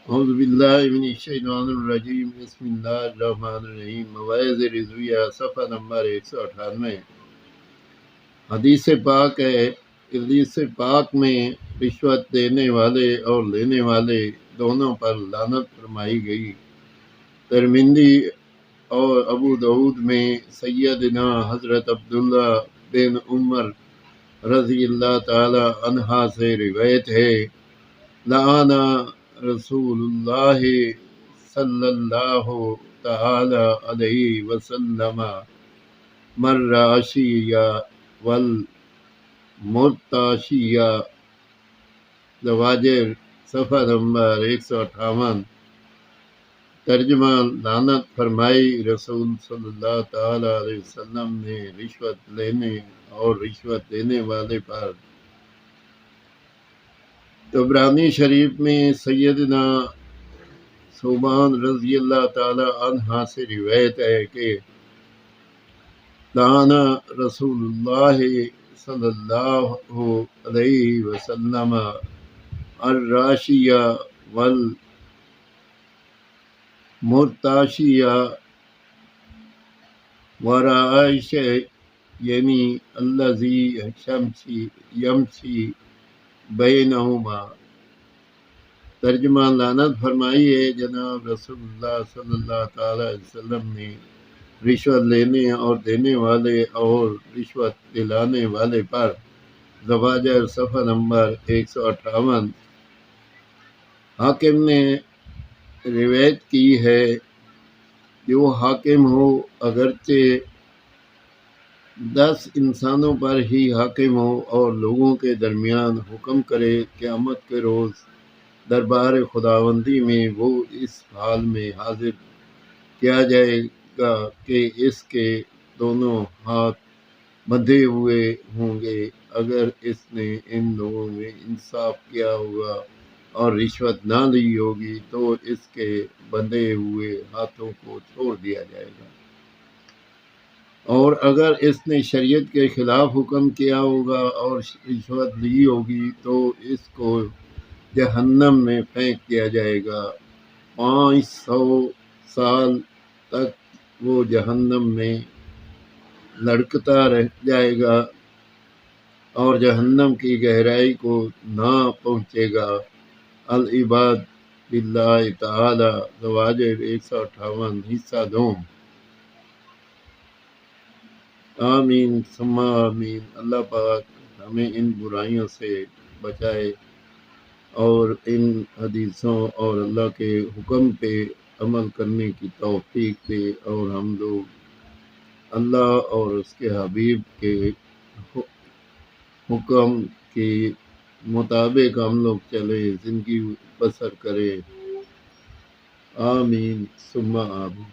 اعوذ باللہ من الشیطان الرجیم بسم اللہ الرحمن الرحیم مواعظ رضویہ صفحہ نمبر 198۔ حدیث پاک ہے، حدیث پاک میں رشوت دینے والے اور لینے والے دونوں پر لعنت فرمائی گئی۔ ترمذی اور ابو داؤد میں سیدنا حضرت عبداللہ بن عمر رضی اللہ تعالی عنہ سے روایت ہے، لعن رسول اللہ صلی اللہ تعالی علیہ وسلم مراشیہ والمرتاشیہ۔ زواجر صفحہ نمبر 158۔ ترجمہ: لعنت فرمائی رسول صلی اللہ تعالی علیہ وسلم نے رشوت لینے اور رشوت دینے والے پر۔ طبرانی شریف میں سیدنا ثوبان رضی اللہ تعالی عنہ سے روایت ہے کہ لعن رسول اللہ صلی اللہ علیہ وسلم الراشیہ والمرتاشیہ ورائشین الذی یمشی بینہما۔ ترجمہ: لعنت فرمائی ہے جناب رسول اللہ صلی اللہ تعالی علیہ وسلم نے رشوت لینے اور دینے والے اور رشوت دلانے والے پر۔ زواجر صفحہ نمبر 158۔ حاکم نے روایت کی ہے، جو حاکم ہو اگرچہ 10 انسانوں پر ہی حاکم ہو اور لوگوں کے درمیان حکم کرے، قیامت کے روز دربار خداوندی میں وہ اس حال میں حاضر کیا جائے گا کہ اس کے دونوں ہاتھ بندھے ہوئے ہوں گے۔ اگر اس نے ان لوگوں میں انصاف کیا ہوگا اور رشوت نہ لی ہوگی تو اس کے بندھے ہوئے ہاتھوں کو چھوڑ دیا جائے گا، اور اگر اس نے شریعت کے خلاف حکم کیا ہوگا اور رشوت لی ہوگی تو اس کو جہنم میں پھینک دیا جائے گا۔ 500 سال تک وہ جہنم میں لڑکتا رہ جائے گا اور جہنم کی گہرائی کو نہ پہنچے گا۔ العباد باللہ تعالی۔ زواجر 158، حصہ دوم۔ آمین ثم آمین۔ اللہ پاک ہمیں ان برائیوں سے بچائے اور ان حدیثوں اور اللہ کے حکم پہ عمل کرنے کی توفیق دے، اور ہم لوگ اللہ اور اس کے حبیب کے حکم کے مطابق ہم لوگ چلے، زندگی بسر کرے۔ آمین ثم آمین۔